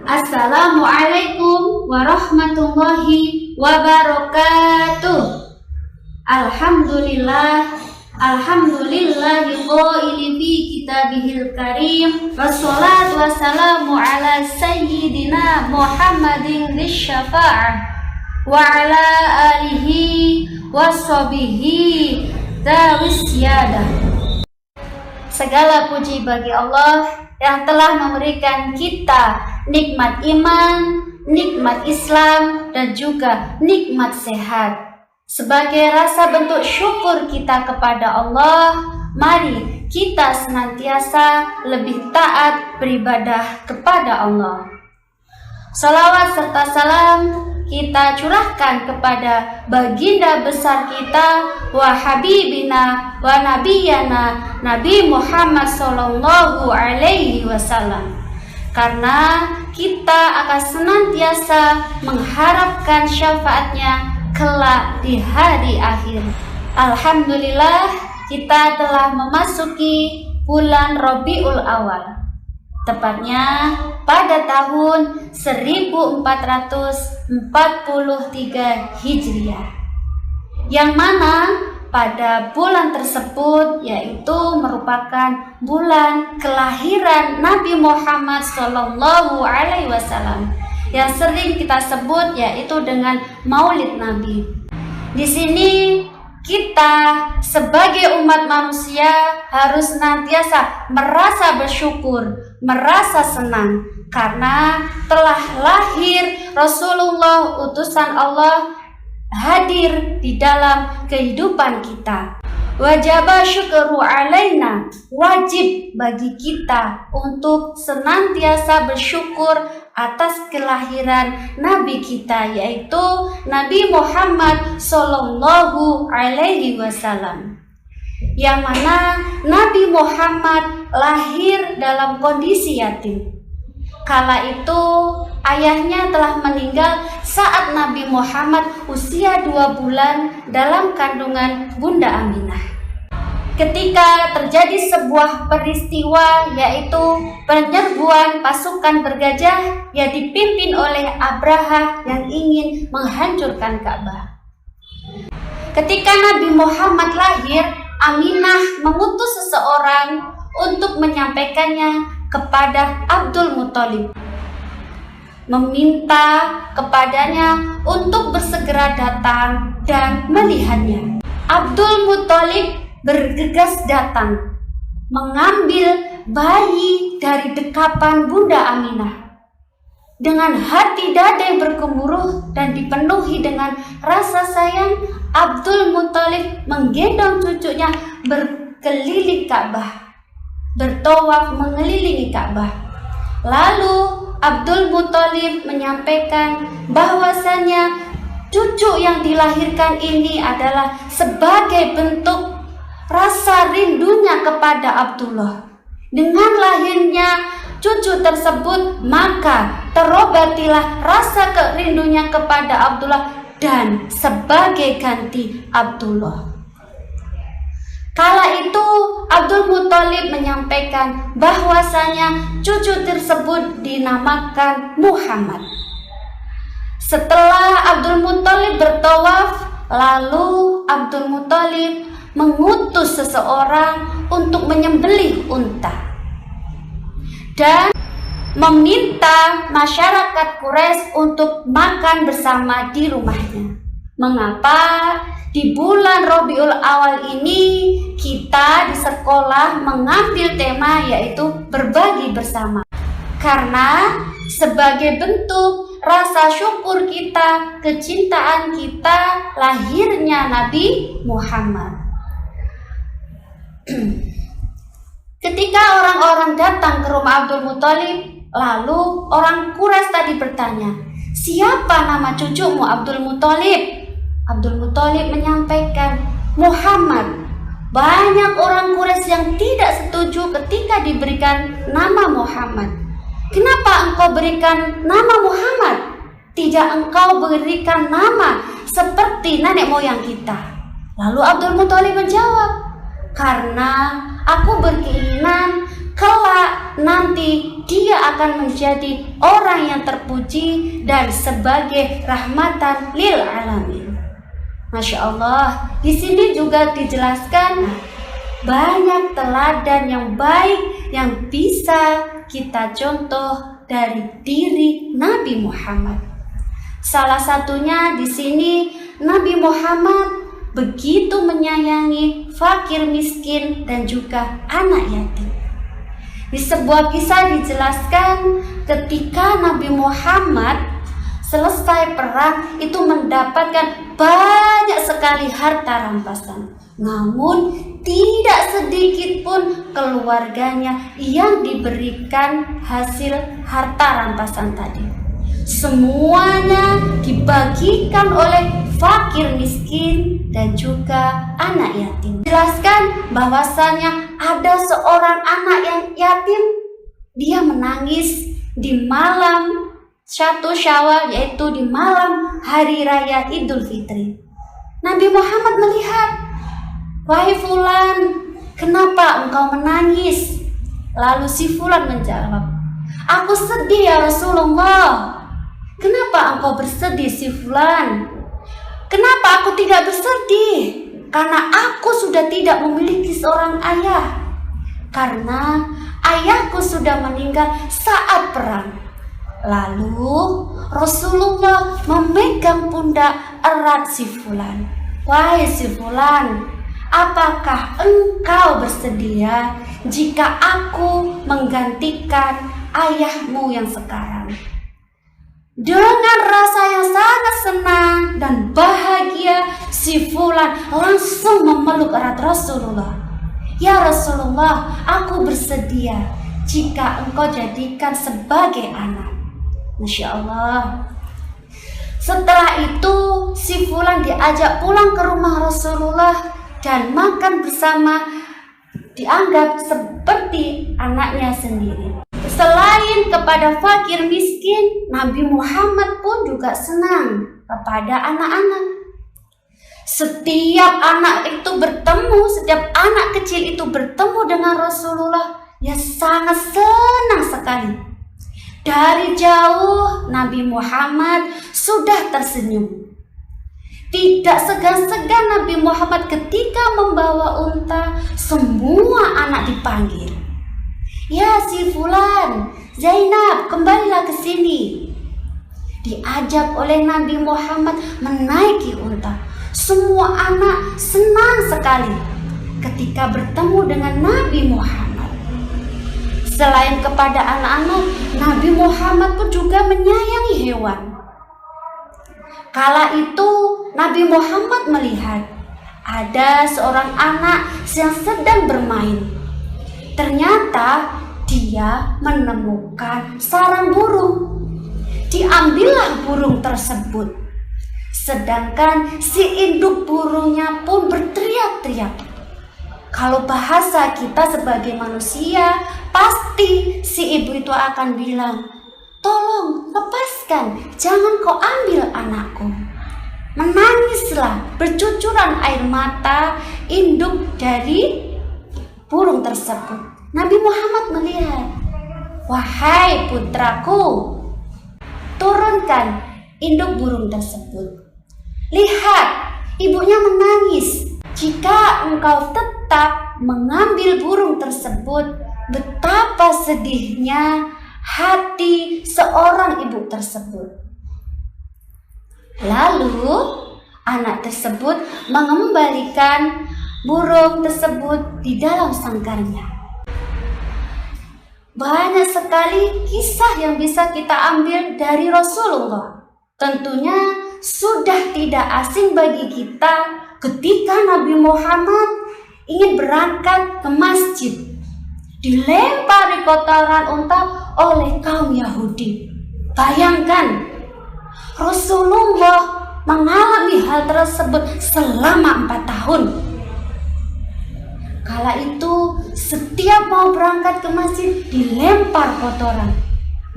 Assalamualaikum warahmatullahi wabarakatuh. Alhamdulillahi qaili fi kitabihil karim. Wassalatu wassalamu ala sayyidina Muhammadin lisyafa'ah wa ala alihi washabihi dawisyadah. Segala puji bagi Allah yang telah memberikan kita nikmat iman, nikmat Islam, dan juga nikmat sehat. Sebagai rasa bentuk syukur kita kepada Allah, mari kita senantiasa lebih taat beribadah kepada Allah. Salawat serta salam kita curahkan kepada baginda besar kita, wa habibina wa nabiyana Nabi Muhammad sallallahu alaihi wasallam. Karena kita akan senantiasa mengharapkan syafaatnya kelak di hari akhir. Alhamdulillah, kita telah memasuki bulan Rabiul Awal, tepatnya pada tahun 1443 Hijriah, yang mana pada bulan tersebut yaitu merupakan bulan kelahiran Nabi Muhammad Sallallahu Alaihi Wasallam, yang sering kita sebut yaitu dengan Maulid Nabi. Di sini kita sebagai umat manusia harus senantiasa merasa bersyukur, merasa senang karena telah lahir Rasulullah utusan Allah hadir di dalam kehidupan kita. Wajib syukru alaina, wajib bagi kita untuk senantiasa bersyukur atas kelahiran Nabi kita, yaitu Nabi Muhammad Sallallahu Alaihi Wasallam, yang mana Nabi Muhammad lahir dalam kondisi yatim. Kala itu ayahnya telah meninggal saat Nabi Muhammad usia 2 bulan dalam kandungan Bunda Aminah. Ketika terjadi sebuah peristiwa, yaitu penyerbuan pasukan bergajah yang dipimpin oleh Abraha yang ingin menghancurkan Ka'bah. Ketika Nabi Muhammad lahir, Aminah mengutus seseorang untuk menyampaikannya kepada Abdul Muthalib, meminta kepadanya untuk bersegera datang dan melihatnya. Abdul Muthalib bergegas datang, mengambil bayi dari dekapan Bunda Aminah. Dengan hati dada yang bergemuruh dan dipenuhi dengan rasa sayang, Abdul Muthalib menggendong cucunya berkeliling Ka'bah, bertawaf mengelilingi Ka'bah. Lalu Abdul Muthalib menyampaikan bahwasannya cucu yang dilahirkan ini adalah sebagai bentuk rasa rindunya kepada Abdullah. Dengan lahirnya cucu tersebut, maka terobatilah rasa kerindunya kepada Abdullah, dan sebagai ganti Abdullah. Kala itu Abdul Muthalib menyampaikan bahwasanya cucu tersebut dinamakan Muhammad. Setelah Abdul Muthalib bertawaf, lalu Abdul Muthalib mengutus seseorang untuk menyembelih unta dan meminta masyarakat Quraisy untuk makan bersama di rumahnya. Mengapa di bulan Rabiul Awal ini kita di sekolah mengambil tema yaitu berbagi bersama? Karena sebagai bentuk rasa syukur kita, kecintaan kita, lahirnya Nabi Muhammad. Ketika orang-orang datang ke rumah Abdul Muthalib, lalu orang Quraisy tadi bertanya, "Siapa nama cucumu Abdul Muthalib?" Abdul Muthalib menyampaikan, "Muhammad." Banyak orang Quraisy yang tidak setuju ketika diberikan nama Muhammad. "Kenapa engkau berikan nama Muhammad? Tidak engkau berikan nama seperti nenek moyang kita?" Lalu Abdul Muthalib menjawab, "Karena aku berkeinginan kelak nanti dia akan menjadi orang yang terpuji dan sebagai rahmatan lil alamin. Masya Allah, di sini juga dijelaskan banyak teladan yang baik yang bisa kita contoh dari diri Nabi Muhammad. Salah satunya di sini Nabi Muhammad begitu menyayangi fakir miskin dan juga anak yatim. Di sebuah kisah dijelaskan ketika Nabi Muhammad selesai perang itu mendapatkan banyak sekali harta rampasan. Namun tidak sedikit pun keluarganya yang diberikan hasil harta rampasan tadi. Semuanya dibagikan oleh fakir miskin dan juga anak yatim. Jelaskan bahwasannya ada seorang anak yang yatim, dia menangis di malam 1 Syawal, yaitu di malam hari raya Idul Fitri. Nabi Muhammad melihat, "Wahai fulan, kenapa engkau menangis?" Lalu si fulan menjawab, "Aku sedih ya Rasulullah." "Kenapa engkau bersedih si fulan?" "Kenapa aku tidak bersedih? Karena aku sudah tidak memiliki seorang ayah. Karena ayahku sudah meninggal saat perang." Lalu Rasulullah memegang pundak erat si fulan. "Wahai si fulan, apakah engkau bersedia jika aku menggantikan ayahmu yang sekarang?" Dengan rasa yang sangat senang dan bahagia, si fulan langsung memeluk erat Rasulullah. "Ya Rasulullah, aku bersedia jika engkau jadikan sebagai anak." Masya Allah. Setelah itu si fulan diajak pulang ke rumah Rasulullah dan makan bersama, dianggap seperti anaknya sendiri. Selain kepada fakir miskin, Nabi Muhammad pun juga senang kepada anak-anak. Setiap anak kecil itu bertemu dengan Rasulullah, ya sangat senang sekali. Dari jauh Nabi Muhammad sudah tersenyum. Tidak segan-segan Nabi Muhammad ketika membawa unta, semua anak dipanggil. "Ya si fulan, Zainab, kembalilah ke sini." Diajak oleh Nabi Muhammad menaiki unta. Semua anak senang sekali ketika bertemu dengan Nabi Muhammad. Selain kepada anak-anak, Nabi Muhammad pun juga menyayangi hewan. Kala itu Nabi Muhammad melihat ada seorang anak yang sedang bermain. Ternyata dia menemukan sarang burung. Diambillah burung tersebut. Sedangkan si induk burungnya pun berteriak-teriak. Kalau bahasa kita sebagai manusia, pasti si ibu itu akan bilang, "Tolong lepaskan, jangan kau ambil anakku." Menangislah bercucuran air mata induk dari burung tersebut. Nabi Muhammad melihat, "Wahai putraku, turunkan induk burung tersebut. Lihat, ibunya menangis. Jika engkau tetap mengambil burung tersebut, betapa sedihnya hati seorang ibu tersebut." Lalu anak tersebut mengembalikan burung tersebut di dalam sangkarnya. Banyak sekali kisah yang bisa kita ambil dari Rasulullah. Tentunya sudah tidak asing bagi kita ketika Nabi Muhammad ingin berangkat ke masjid, dilempari kotoran unta oleh kaum Yahudi. Bayangkan, Rasulullah mengalami hal tersebut selama 4 tahun. Kala itu setiap mau berangkat ke masjid dilempar kotoran.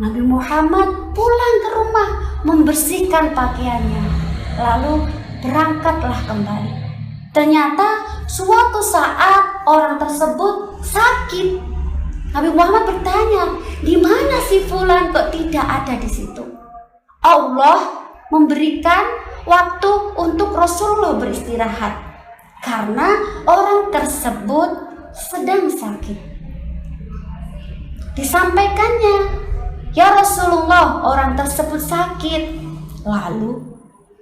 Nabi Muhammad pulang ke rumah membersihkan pakaiannya, lalu berangkatlah kembali. Ternyata suatu saat orang tersebut sakit. Nabi Muhammad bertanya, di mana si fulan kok tidak ada di situ? Allah memberikan waktu untuk Rasulullah beristirahat karena orang tersebut sedang sakit. Disampaikannya, ya Rasulullah, orang tersebut sakit. Lalu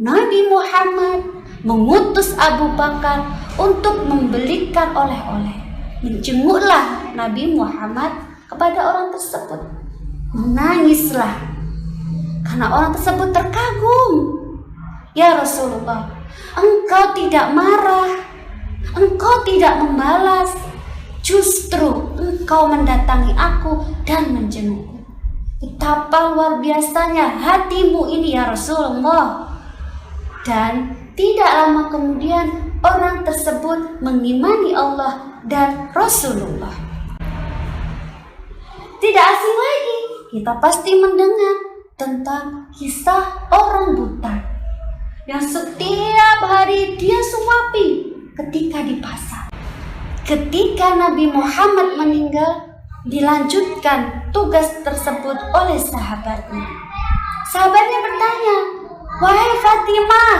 Nabi Muhammad mengutus Abu Bakar untuk membelikan oleh-oleh. Menjenguklah Nabi Muhammad kepada orang tersebut. Menangislah karena orang tersebut terkagum. Ya Rasulullah, engkau tidak marah, engkau tidak membalas, justru engkau mendatangi aku dan menjengukku. Betapa luar biasanya hatimu ini ya Rasulullah. Dan tidak lama kemudian orang tersebut mengimani Allah dan Rasulullah. Tidak asing lagi, kita pasti mendengar tentang kisah orang buta yang setiap hari dia suapi ketika di pasar. Ketika Nabi Muhammad meninggal, dilanjutkan tugas tersebut oleh sahabatnya. Sahabatnya bertanya, wahai Fatimah,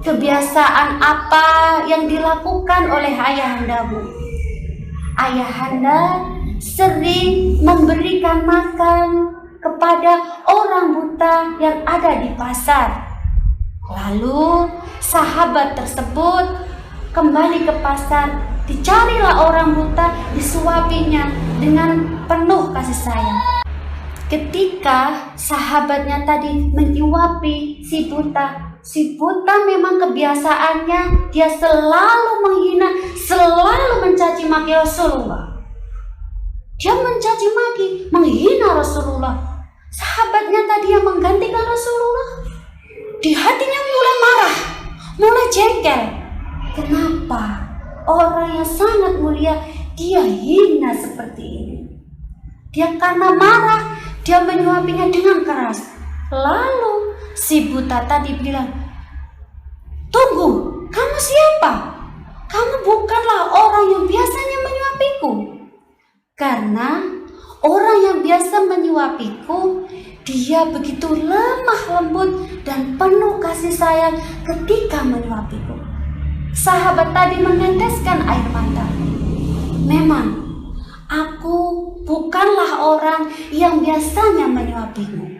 kebiasaan apa yang dilakukan oleh ayahandamu? Ayahanda sering memberikan makan kepada orang buta yang ada di pasar. Lalu sahabat tersebut kembali ke pasar, dicarilah orang buta, disuapinya dengan penuh kasih sayang. Ketika sahabatnya tadi menyuapi si buta memang kebiasaannya dia selalu menghina, selalu mencaci maki Rasulullah. Dia mencaci maki, menghina Rasulullah. Sahabatnya tadi yang menggantikan Rasulullah, di hatinya mulai marah, mulai jengkel. Kenapa orang yang sangat mulia dia hina seperti ini? Dia karena marah, dia menyuapinya dengan keras. Lalu si buta tadi bilang, tunggu, kamu siapa? Kamu bukanlah orang yang biasanya menyuapiku. Karena orang yang biasa menyuapiku, dia begitu lemah lembut dan penuh kasih sayang ketika menyuapiku. Sahabat tadi meneteskan air mata. Memang aku bukanlah orang yang biasanya menyuapimu.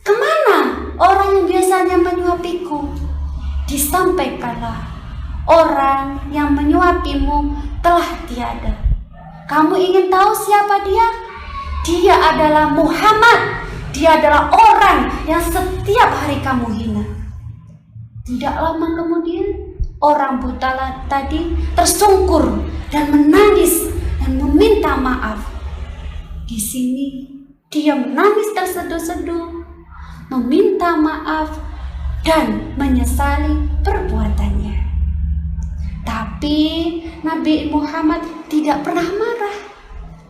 Kemana orang yang biasanya menyuapiku? Disampaikanlah, orang yang menyuapimu telah tiada. Kamu ingin tahu siapa dia? Dia adalah Muhammad. Dia adalah orang yang setiap hari kamu hina. Tidak lama kemudian, orang buta tadi tersungkur dan menangis dan meminta maaf. Di sini dia menangis terseduh-seduh, meminta maaf dan menyesali perbuatannya. Tapi Nabi Muhammad tidak pernah marah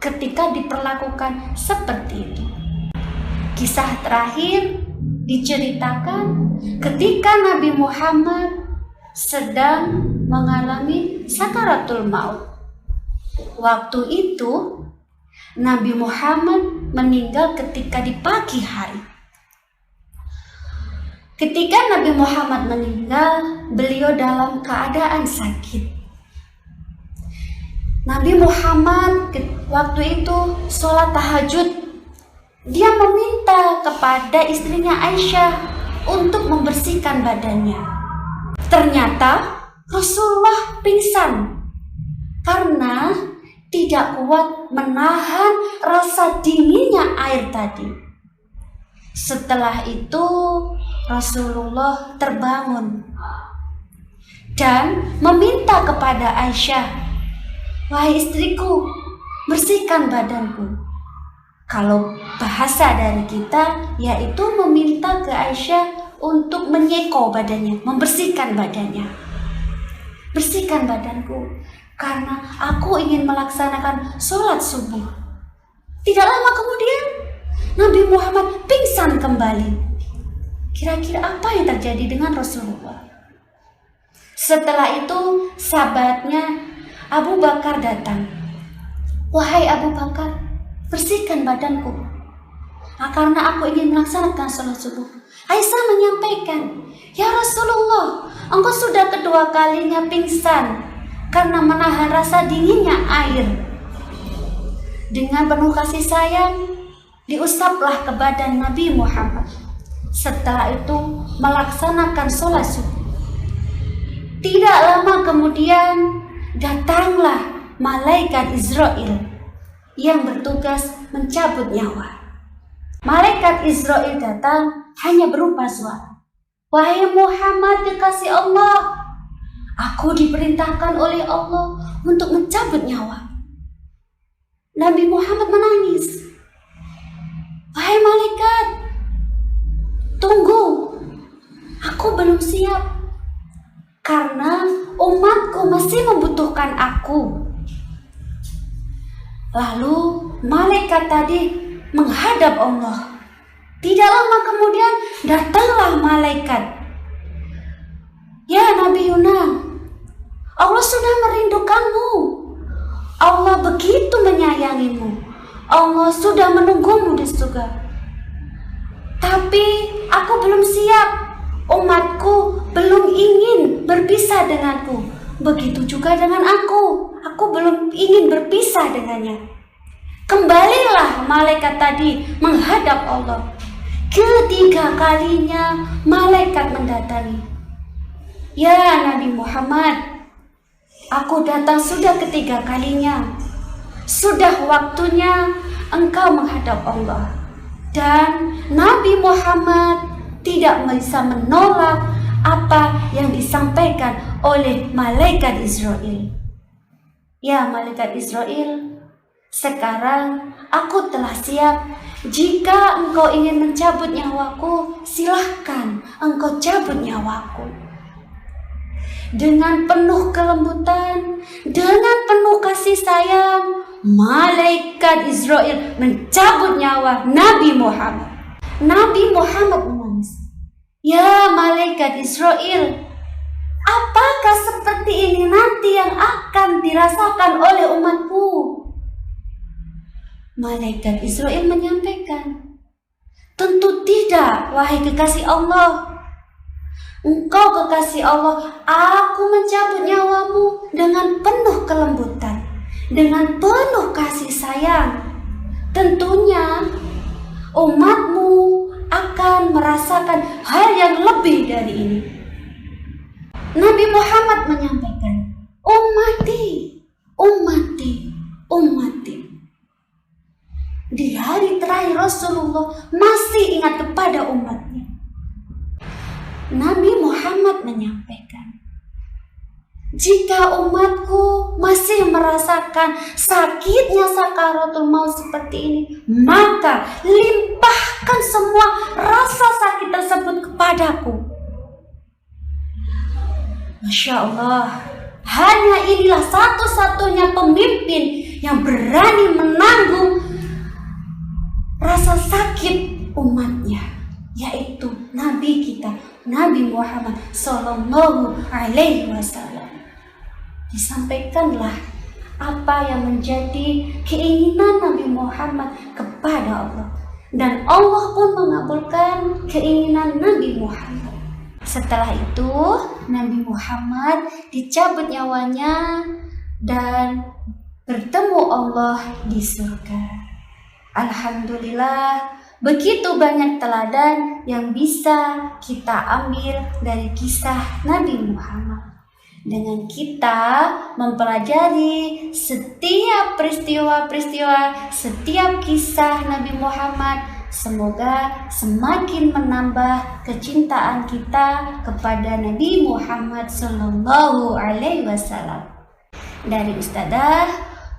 ketika diperlakukan seperti itu. Kisah terakhir diceritakan ketika Nabi Muhammad sedang mengalami sakaratul maut. Waktu itu Nabi Muhammad meninggal ketika di pagi hari. Ketika Nabi Muhammad meninggal, beliau dalam keadaan sakit. Nabi Muhammad waktu itu sholat tahajud. Dia meminta kepada istrinya Aisyah untuk membersihkan badannya. Ternyata Rasulullah pingsan karena tidak kuat menahan rasa dinginnya air tadi. Setelah itu Rasulullah terbangun dan meminta kepada Aisyah, wahai istriku, bersihkan badanku. Kalau bahasa dari kita yaitu meminta ke Aisyah untuk menyeko badannya, membersihkan badannya. Bersihkan badanku karena aku ingin melaksanakan sholat subuh. Tidak lama kemudian Nabi Muhammad pingsan kembali. Kira-kira apa yang terjadi dengan Rasulullah? Setelah itu sahabatnya Abu Bakar datang. "Wahai Abu Bakar, bersihkan badanku, karena aku ingin melaksanakan sholat subuh." Aisyah menyampaikan, "Ya Rasulullah, engkau sudah kedua kalinya pingsan karena menahan rasa dinginnya air." Dengan penuh kasih sayang, diusaplah ke badan Nabi Muhammad. Setelah itu melaksanakan sholat subuh. Tidak lama kemudian datanglah malaikat Israel yang bertugas mencabut nyawa. Malaikat Israel datang hanya berupa suara, "Wahai Muhammad, kekasih Allah, aku diperintahkan oleh Allah untuk mencabut nyawa." Nabi Muhammad menangis. "Wahai malaikat, tunggu, aku belum siap karena umatku masih membutuhkan aku." Lalu malaikat tadi menghadap Allah. Tidak lama kemudian datanglah malaikat. "Ya Nabi Yuna, Allah sudah merindukanmu. Allah begitu menyayangimu. Allah sudah menunggumu di surga. Tapi aku belum siap. Umatku belum ingin berpisah denganku. Begitu juga dengan aku. Aku belum ingin berpisah dengannya." Kembalilah malaikat tadi menghadap Allah. Ketiga kalinya malaikat mendatangi. "Ya Nabi Muhammad, aku datang sudah ketiga kalinya. Sudah waktunya engkau menghadap Allah." Dan Nabi Muhammad tidak bisa menolak apa yang disampaikan oleh malaikat Israel. "Ya malaikat Israel, sekarang aku telah siap. Jika engkau ingin mencabut nyawaku, silahkan engkau cabut nyawaku." Dengan penuh kelembutan, dengan penuh kasih sayang, malaikat Israel mencabut nyawa Nabi Muhammad. Nabi Muhammad menangis. "Ya malaikat Israel, apakah seperti ini nanti yang akan dirasakan oleh umatku?" Malaikat Israel menyampaikan, "Tentu tidak, wahai kekasih Allah. Engkau kekasih Allah, aku mencabut nyawamu dengan penuh kelembutan, dengan penuh kasih sayang. Tentunya umatmu akan merasakan hal yang lebih dari ini." Nabi Muhammad menyampaikan, "Ummati, ummati, ummati." Di hari terakhir Rasulullah masih ingat kepada umatnya. Nabi Muhammad menyampaikan, "Jika umatku masih merasakan sakitnya sakaratul maut seperti ini, maka limpahkan semua rasa sakit tersebut kepadaku." Masya Allah, hanya inilah satu-satunya pemimpin yang berani menanggung rasa sakit umatnya, yaitu Nabi kita, Nabi Muhammad Sallallahu Alaihi Wasallam. Disampaikanlah apa yang menjadi keinginan Nabi Muhammad kepada Allah, dan Allah pun mengabulkan keinginan Nabi Muhammad. Setelah itu Nabi Muhammad dicabut nyawanya dan bertemu Allah di surga. Alhamdulillah, begitu banyak teladan yang bisa kita ambil dari kisah Nabi Muhammad. Dengan kita mempelajari setiap peristiwa-peristiwa, setiap kisah Nabi Muhammad, semoga semakin menambah kecintaan kita kepada Nabi Muhammad Sallallahu Alaihi Wasallam. Dari Ustadzah,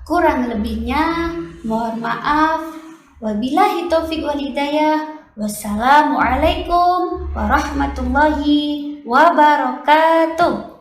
kurang lebihnya mohon maaf. Wabillahi taufiq wal hidayah. Wassalamualaikum warahmatullahi wabarakatuh.